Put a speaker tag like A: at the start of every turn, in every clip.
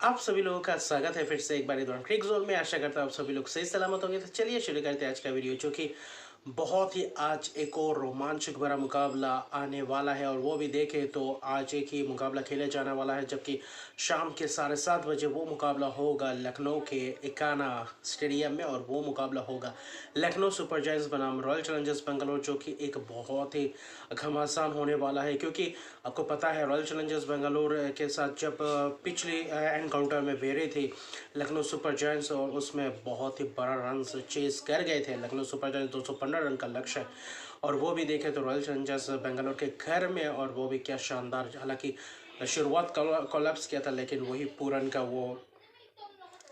A: आप सभी लोगों का स्वागत है फिर से एक बार इधर क्रिक जोन में। आशा करता हूँ आप सभी लोग सही सलामत होंगे। तो चलिए शुरू करते हैं आज का वीडियो, जो कि बहुत ही आज एक और रोमांचक भरा मुकाबला आने वाला है। और वो भी देखें तो आज एक ही मुकाबला खेले जाने वाला है, जबकि शाम के 7:30 बजे वो मुकाबला होगा लखनऊ के इकाना स्टेडियम में। और वो मुकाबला होगा लखनऊ सुपर जायंट्स बनाम रॉयल चैलेंजर्स बेंगलोर, जो कि एक बहुत ही घमासान होने वाला है। क्योंकि आपको पता है रॉयल चैलेंजर्स बेंगलोर के साथ जब पिछले एनकाउंटर में भिड़ी थी लखनऊ सुपर जायंट्स, और उसमें बहुत ही बड़ा रन चेज कर गए थे लखनऊ सुपर जायंट्स। 215 रन का लक्ष्य है। और वो भी देखे तो रॉयल चैलेंजर्स बेंगलोर के घर में, और वो भी क्या शानदार। हालांकि शुरुआत कोलैप्स किया था, लेकिन वही पूरन का वो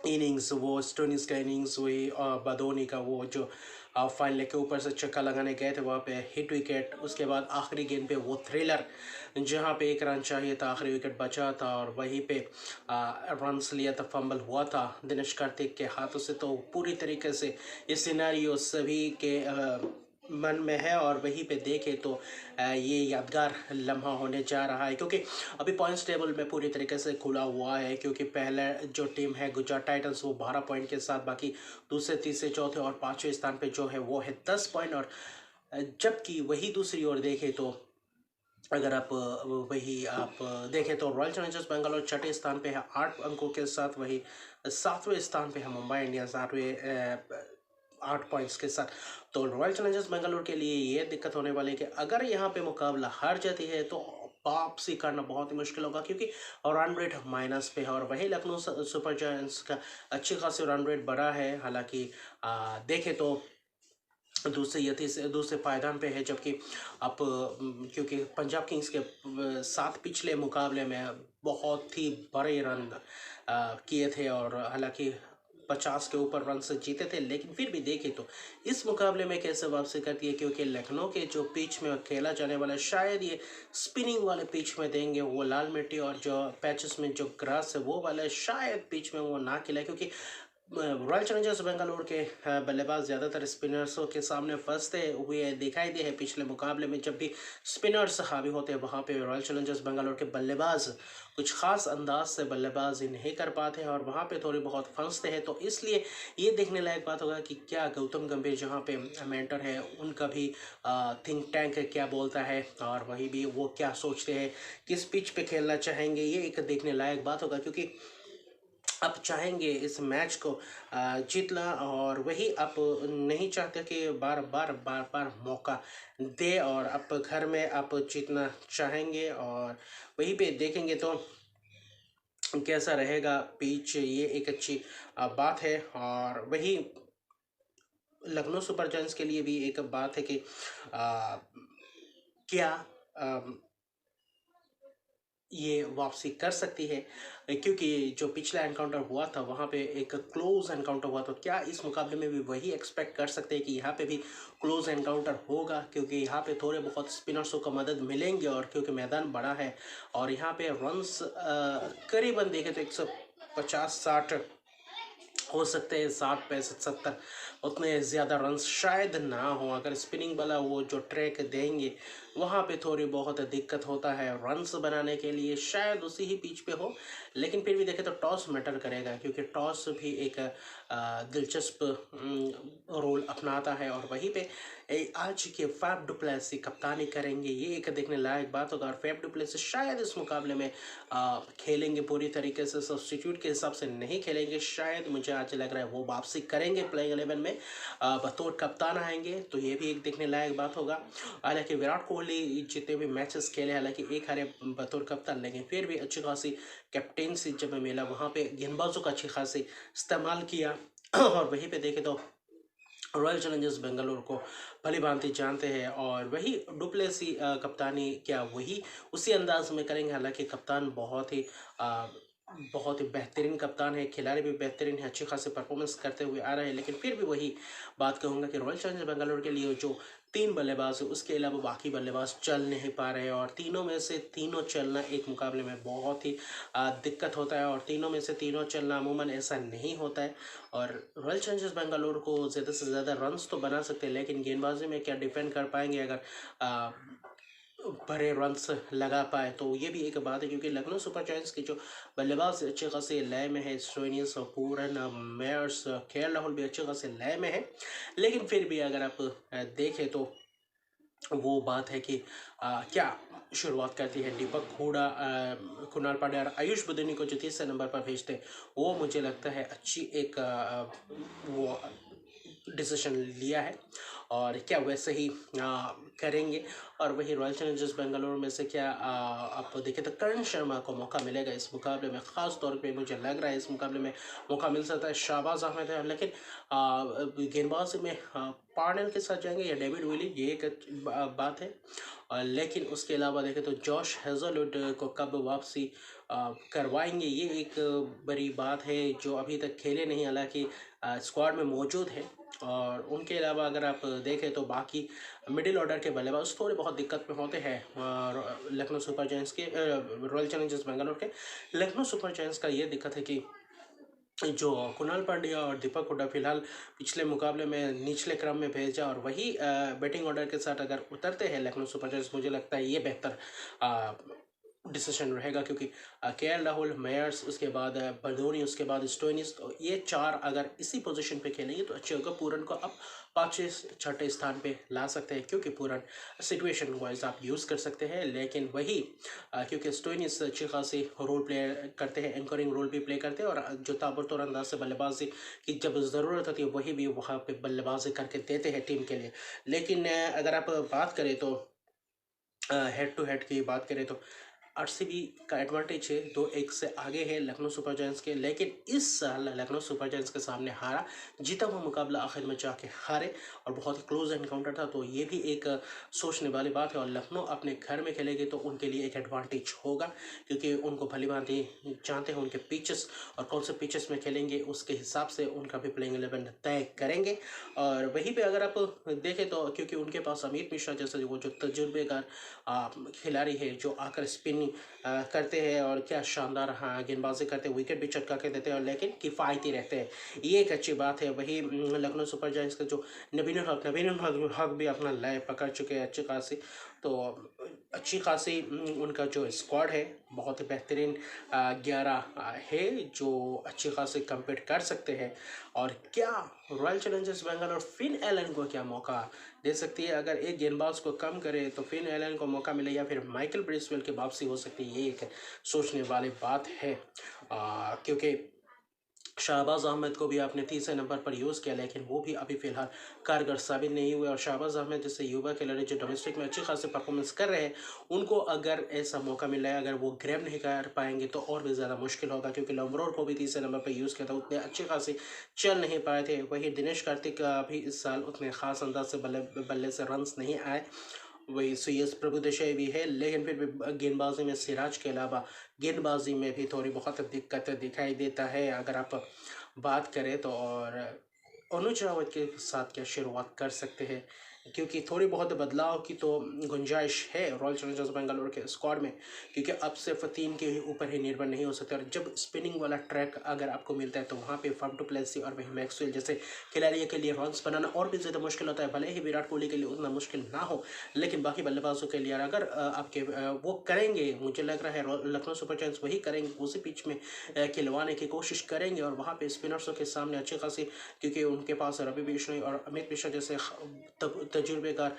A: इनिंग्स, वो स्टोनिस का इनिंग्स, वही बदोनी का वो जो फाइनल के ऊपर से चक्का लगाने गए थे वहाँ पे हिट विकेट। उसके बाद आखिरी गेंद पे वो थ्रिलर जहाँ पे 1 रन चाहिए था, आखिरी विकेट बचा था और वहीं पे रन्स लिया था, फंबल हुआ था दिनेश कार्तिक के हाथों से। तो पूरी तरीके से ये सिनेरियो सभी के मन में है। और वहीं पे देखे तो ये यादगार लम्हा होने जा रहा है, क्योंकि अभी पॉइंट्स टेबल में पूरी तरीके से खुला हुआ है। क्योंकि पहले जो टीम है गुजरात टाइटंस, वो 12 पॉइंट के साथ, बाकी दूसरे तीसरे चौथे और पांचवें स्थान पे जो है वो है 10 पॉइंट। और जबकि वही दूसरी ओर देखें तो अगर आप वही आप देखें तो रॉयल चैलेंजर्स बेंगलोर छठे स्थान पे है 8 अंकों के साथ। वही 7वें स्थान पे है मुंबई इंडियंस 8 पॉइंट्स के साथ। तो रॉयल चैलेंजर्स बेंगलोर के लिए ये दिक्कत होने वाली है कि अगर यहाँ पे मुकाबला हार जाती है तो वापसी करना बहुत ही मुश्किल होगा, क्योंकि रन रेट माइनस पे है। और वही लखनऊ सुपर जायंट्स का अच्छी खासी रन रेट बढ़ा है। हालांकि देखें तो दूसरे यति से दूसरे पायदान पे है, जबकि अब क्योंकि पंजाब किंग्स के साथ पिछले मुकाबले में बहुत ही बड़े रन किए थे, और हालांकि 50 के ऊपर रन से जीते थे। लेकिन फिर भी देखें तो इस मुकाबले में कैसे वापसी करती है, क्योंकि लखनऊ के जो पिच में खेला जाने वाला है, शायद ये स्पिनिंग वाले पिच में देंगे वो लाल मिट्टी, और जो पैचेस में जो ग्रास है वो वाला शायद पिच में वो ना खिलाए। क्योंकि रॉयल चैलेंजर्स बेंगलोर के बल्लेबाज ज़्यादातर स्पिनर्सों के सामने फंसते हुए दिखाई दिए हैं पिछले मुकाबले में। जब भी स्पिनर्स हावी होते हैं वहाँ पे रॉयल चैलेंजर्स बेंगलोर के बल्लेबाज कुछ खास अंदाज से बल्लेबाजी नहीं कर पाते हैं, और वहाँ पे थोड़ी बहुत फंसते हैं। तो इसलिए ये देखने लायक बात होगा कि क्या गौतम गंभीर जहाँ पे मेंटर है उनका भी थिंक टैंक क्या बोलता है, और वही भी वो क्या सोचते हैं, किस पिच पे खेलना चाहेंगे, ये एक देखने लायक बात होगा। क्योंकि आप चाहेंगे इस मैच को जीतना, और वही आप नहीं चाहते कि बार बार मौका दे, और आप घर में आप जीतना चाहेंगे। और वहीं पे देखेंगे तो कैसा रहेगा पिच, ये एक अच्छी बात है। और वही लखनऊ सुपर जायंट्स के लिए भी एक बात है कि आ, क्या ये वापसी कर सकती है, क्योंकि जो पिछला एनकाउंटर हुआ था वहाँ पे एक क्लोज एनकाउंटर हुआ। तो क्या इस मुकाबले में भी वही एक्सपेक्ट कर सकते हैं कि यहाँ पे भी क्लोज एनकाउंटर होगा, क्योंकि यहाँ पे थोड़े बहुत स्पिनर्सों का मदद मिलेंगे, और क्योंकि मैदान बड़ा है और यहाँ पे रन्स करीबन देखें तो 150-60 हो सकते हैं, 60 65 70 उतने ज़्यादा रन्स शायद ना हो। अगर स्पिनिंग वाला वो जो ट्रैक देंगे वहाँ पे थोड़ी बहुत दिक्कत होता है रन्स बनाने के लिए, शायद उसी ही पिच पे हो। लेकिन फिर भी देखें तो टॉस मैटर करेगा, क्योंकि टॉस भी एक दिलचस्प रोल अपनाता है। और वहीं पे आज के फैफ डु प्लेसी कप्तानी करेंगे, ये एक देखने लायक बात होगा। और फैफ डु प्लेसी शायद इस मुकाबले में खेलेंगे पूरी तरीके से, सब्स्टिट्यूट के हिसाब से नहीं खेलेंगे। शायद मुझे आज लग रहा है वो वापसी करेंगे प्लेइंग 11 में, बतौर कप्तान आएंगे। तो ये भी एक देखने लायक बात होगा। हालांकि विराट कोहली जितने भी मैचेस खेले, हालांकि एक हारे बतौर कप्तान, लेकिन फिर भी अच्छी खासी कैप्टेंसी जब मिला वहाँ पे गेंदबाजों का अच्छी खासी इस्तेमाल किया। और वहीं पे देखे तो रॉयल चैलेंजर्स बेंगलोर को भली भांति जानते हैं, और वही डुप्लेसी कप्तानी क्या वही उसी अंदाज में करेंगे। हालांकि कप्तान बहुत ही बेहतरीन कप्तान है, खिलाड़ी भी बेहतरीन है, अच्छी खासी परफॉर्मेंस करते हुए आ रहे हैं। लेकिन फिर भी वही बात कहूँगा कि रॉयल चैलेंजर्स बेंगलोर के लिए जो 3 बल्लेबाज है उसके अलावा बाकी बल्लेबाज चल नहीं पा रहे हैं, और तीनों में से तीनों चलना एक मुकाबले में बहुत ही दिक्कत होता है। और तीनों में से तीनों चलना अमूमन ऐसा नहीं होता है। और रॉयल चैलेंजर्स बेंगलोर को ज़्यादा से ज़्यादा रन्स तो बना सकते हैं, लेकिन गेंदबाजी में क्या डिफेंड कर पाएंगे अगर बड़े रन्स लगा पाए, तो ये भी एक बात है क्योंकि लखनऊ सुपर जायंट्स के जो बल्लेबाज अच्छे खासे लय में है, स्टोइनिस और पूरन, मेयर्स, केएल राहुल भी अच्छे खासे लय में है। लेकिन फिर भी अगर आप देखें तो वो बात है कि क्या शुरुआत करती है दीपक हुडा, कुणाल पांड्या और आयुष बुदनी को जो तीसरे नंबर पर भेजते हैं, वो मुझे लगता है अच्छी एक वो डिसीजन लिया है। और क्या वैसे ही करेंगे। और वही रॉयल चैलेंजर्स बेंगलुरु में से क्या आप देखें तो करण शर्मा को मौका मिलेगा इस मुकाबले में, ख़ास तौर पे मुझे लग रहा है इस मुकाबले में मौका मिल सकता है शाहबाज अहमद है, लेकिन गेंदबाजी में पार्नल के साथ जाएंगे या डेविड विली, ये एक बात है। लेकिन उसके अलावा देखें तो जॉश हेजलवुड को कब वापसी करवाएंगे, ये एक बड़ी बात है जो अभी तक खेले नहीं, हालांकि स्क्वाड में मौजूद है। और उनके अलावा अगर आप देखें तो बाकी मिडिल ऑर्डर के बल्लेबाज थोड़े बहुत दिक्कत में होते हैं। और लखनऊ सुपर जायंट्स के रॉयल चैलेंजर्स बेंगलुरु के लखनऊ सुपर जायंट्स का ये दिक्कत है कि जो कुणाल पांड्या और दीपक हुड्डा फिलहाल पिछले मुकाबले में निचले क्रम में भेजा, और वही बैटिंग ऑर्डर के साथ अगर उतरते हैं लखनऊ सुपर जायंट्स, मुझे लगता है ये बेहतर डिसीजन रहेगा क्योंकि केएल राहुल, मेयर्स, उसके बाद बर्दोनी, उसके बाद स्टोइनिस, तो ये चार अगर इसी पोजीशन पे खेलेंगे तो अच्छे होगा। पूरन को अब 5वें-6ठे स्थान पे ला सकते हैं क्योंकि पूरन सिचुएशन वाइज आप यूज़ कर सकते हैं। लेकिन वही क्योंकि स्टोइनिस अच्छी खासी रोल प्ले करते हैं, एंकरिंग रोल भी प्ले करते हैं, और जो ताबड़तोड़ अंदाज से बल्लेबाजी की जब ज़रूरत होती है वही भी वहाँ पे बल्लेबाजी करके देते हैं टीम के लिए। लेकिन अगर आप बात करें तो हेड टू हेड की बात करें तो आरसीबी का एडवांटेज है, 2-1 से आगे है लखनऊ सुपर जायंट्स के। लेकिन इस साल लखनऊ सुपर जायंट्स के सामने हारा, जीता हुआ मुकाबला आखिर में जाके हारे, और बहुत ही क्लोज एनकाउंटर था, तो ये भी एक सोचने वाली बात है। और लखनऊ अपने घर में खेलेगी तो उनके लिए एक एडवांटेज होगा क्योंकि उनको भली भांति जानते हैं उनके पिचेस, और कौन से पिचेस में खेलेंगे उसके हिसाब से उनका भी प्लेइंग 11 तय करेंगे। और वहीं पे अगर आप देखें तो क्योंकि उनके पास अमित मिश्रा जैसे वो जो तजुर्बेकार खिलाड़ी है जो आकर स्पिन करते हैं और क्या शानदार हाँ गेंदबाजी करते हैं, विकेट भी चटका के देते हैं, और लेकिन किफ़ायती रहते हैं, ये एक अच्छी बात है। वही लखनऊ सुपर जायंट्स का जो नबीनुल हक भी अपना लय पकड़ चुके हैं अच्छी खासी, तो अच्छी खासी उनका जो स्क्वाड है बहुत ही बेहतरीन 11 है जो अच्छी खासी कम्पीट कर सकते हैं। और क्या royal Challengers Bengaluru Finn Allen को क्या मौका दे सकती है? अगर एक गेंदबाज को कम करे तो फिन एलन को मौका मिले या फिर माइकल ब्रिस्वेल की वापसी हो सकती है, ये एक सोचने वाली बात है। क्योंकि शाहबाज अहमद को भी आपने तीसरे नंबर पर यूज़ किया, लेकिन वो भी अभी फ़िलहाल कारगर साबित नहीं हुए। और शाहबाज अहमद जैसे युवा खिलाड़ी जो डोमेस्टिक में अच्छी खासी परफॉर्मेंस कर रहे हैं, उनको अगर ऐसा मौका मिल रहा है, अगर वो ग्रैब नहीं कर पाएंगे तो और भी ज़्यादा मुश्किल होगा क्योंकि लम्बरोर को भी तीसरे नंबर पर यूज़ किया था, उतने अच्छे खासे चल नहीं पाए थे। वही दिनेश कार्तिक का भी इस साल उतने ख़ास अंदाज से बल्ले से रन्स नहीं आए। वही सुयस प्रभुदेसाई भी है, लेकिन फिर भी गेंदबाजी में सिराज के अलावा गेंदबाजी में भी थोड़ी बहुत दिक्कत दिखाई देता है अगर आप बात करें तो। और अनुज रावत के साथ क्या शुरुआत कर सकते हैं क्योंकि थोड़ी बहुत बदलाव की तो गुंजाइश है रॉयल चैलेंजर्स बेंगलुरु के स्क्वाड में, क्योंकि अब सिर्फ 3 के ऊपर ही निर्भर नहीं हो सकते। और जब स्पिनिंग वाला ट्रैक अगर आपको मिलता है तो वहाँ पे फर्म टू प्लेसी और वही मैक्सवेल जैसे खिलाड़ियों के लिए रन्स बनाना और भी ज़्यादा मुश्किल होता है। भले ही विराट कोहली के लिए उतना मुश्किल ना हो, लेकिन बाकी बल्लेबाजों के लिए अगर आपके वो करेंगे, मुझे लग रहा है लखनऊ सुपर जायंट्स वही करेंगे, उसी पिच में खिलवाने की कोशिश करेंगे। और वहाँ पे स्पिनर्सों के सामने अच्छी खासी, क्योंकि उनके पास रवि बिश्नोई और अमित मिश्रा जैसे तजुर्बेकार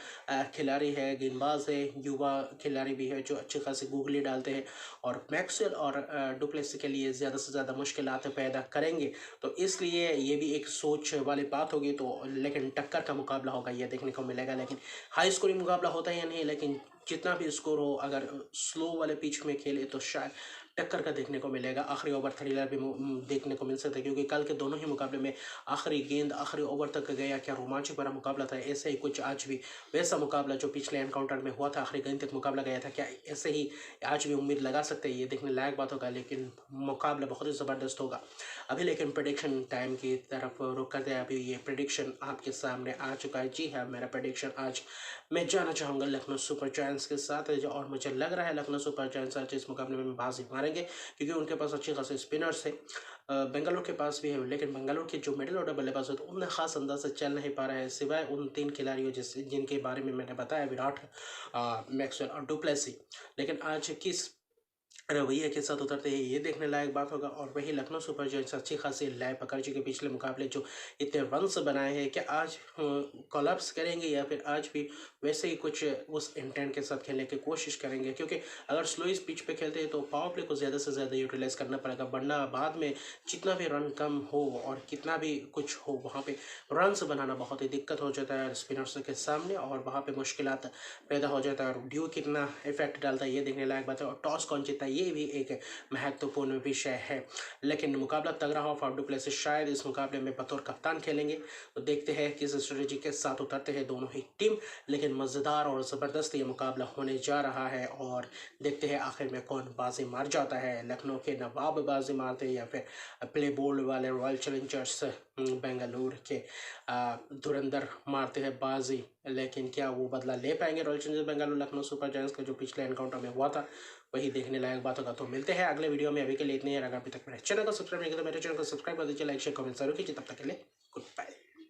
A: खिलाड़ी है, गेंदबाज है, युवा खिलाड़ी भी है जो अच्छी खासी गूगली डालते हैं, और मैक्सवेल और डुप्लेसी के लिए ज़्यादा से ज़्यादा मुश्किलात पैदा करेंगे। तो इसलिए ये भी एक सोच वाली बात होगी। तो लेकिन टक्कर का मुकाबला होगा, ये देखने को मिलेगा। लेकिन हाई स्कोरिंग मुकाबला होता है या नहीं, लेकिन जितना भी स्कोर हो, अगर स्लो वाले पिच में खेले तो शायद टक्कर का देखने को मिलेगा। आखिरी ओवर थ्रिलर भी देखने को मिल सकता है क्योंकि कल के दोनों ही मुकाबले में आखिरी गेंद आखिरी ओवर तक गया, क्या रोमांचक भरा मुकाबला था। ऐसे ही कुछ आज भी वैसा मुकाबला जो पिछले एनकाउंटर में हुआ था, आखिरी गेंद तक मुकाबला गया था, क्या ऐसे ही आज भी उम्मीद लगा सकते हैं? ये देखने लायक बात होगा, लेकिन मुकाबला बहुत ही ज़बरदस्त होगा अभी। लेकिन प्रेडिक्शन टाइम की तरफ रुक करते हैं। अभी ये प्रेडिक्शन आपके सामने आ चुका है। जी हाँ, मेरा प्रेडिक्शन आज मैं जाना चाहूँगा लखनऊ सुपर जायंट्स के साथ, और मुझे लग रहा है लखनऊ सुपर जायंट्स आज इस मुकाबले में बाजी मारेगा। मारेंगे क्योंकि उनके पास अच्छे खासे स्पिनर्स है। बेंगलुरु के पास भी है, लेकिन बेंगलुरु के जो मिडिल ऑर्डर बल्लेबाज होते हैं उनने खास अंदाज से चल नहीं पा रहे हैं, सिवाय उन 3 खिलाड़ियों जिनके बारे में मैंने बताया, विराट, मैक्सवेल और डुप्लेसी। लेकिन आज किस रवैये के साथ उतरते हैं ये देखने लायक बात होगा। और वही लखनऊ सुपर जायंट्स अच्छी खासी लय पकड़ चुके पिछले मुकाबले जो इतने रन्स बनाए हैं, कि आज कोलैप्स करेंगे या फिर आज भी वैसे ही कुछ उस इंटेंट के साथ खेलने की कोशिश करेंगे। क्योंकि अगर स्लो इस पिच पे खेलते हैं तो पावर प्ले को ज़्यादा से ज़्यादा यूटिलाइज करना पड़ेगा, वरना बाद में जितना भी रन कम हो और कितना भी कुछ हो वहाँ पे रन्स बनाना बहुत ही दिक्कत हो जाता है स्पिनर्स के सामने, और वहाँ पे मुश्किलात पैदा हो जाता है। और ड्यू कितना इफेक्ट डालता है ये देखने लायक बात है, और टॉस कौन जीतता है ये भी एक महत्वपूर्ण विषय है। लेकिन मुकाबला तगड़ा हो, फाफ डु प्लेसिस शायद इस मुकाबले में बतौर कप्तान खेलेंगे, तो देखते हैं किस स्ट्रेटेजी के साथ उतरते हैं दोनों ही टीम। लेकिन मज़ेदार और ज़बरदस्त ये मुकाबला होने जा रहा है, और देखते हैं आखिर में कौन बाजी मार जाता है, लखनऊ के नवाब बाजी मारते हैं या फिर प्ले बोर्ड वाले रॉयल चैलेंजर्स बेंगलुरु के धुरंधर मारते हैं बाजी। लेकिन क्या वो बदला ले पाएंगे royal Challengers Bengaluru Lucknow super giants का जो पिछले एनकाउंटर में हुआ था, वही देखने लायक बात होगा। तो मिलते हैं अगले वीडियो में, अभी के लिए इतने ही। अगर अभी तक मेरे चैनल को सब्सक्राइब नहीं किया तो मेरे चैनल को सब्सक्राइब कर दीजिए, लाइक शेयर कमेंट जरूर कीजिए। तब तक के लिए गुड बाय।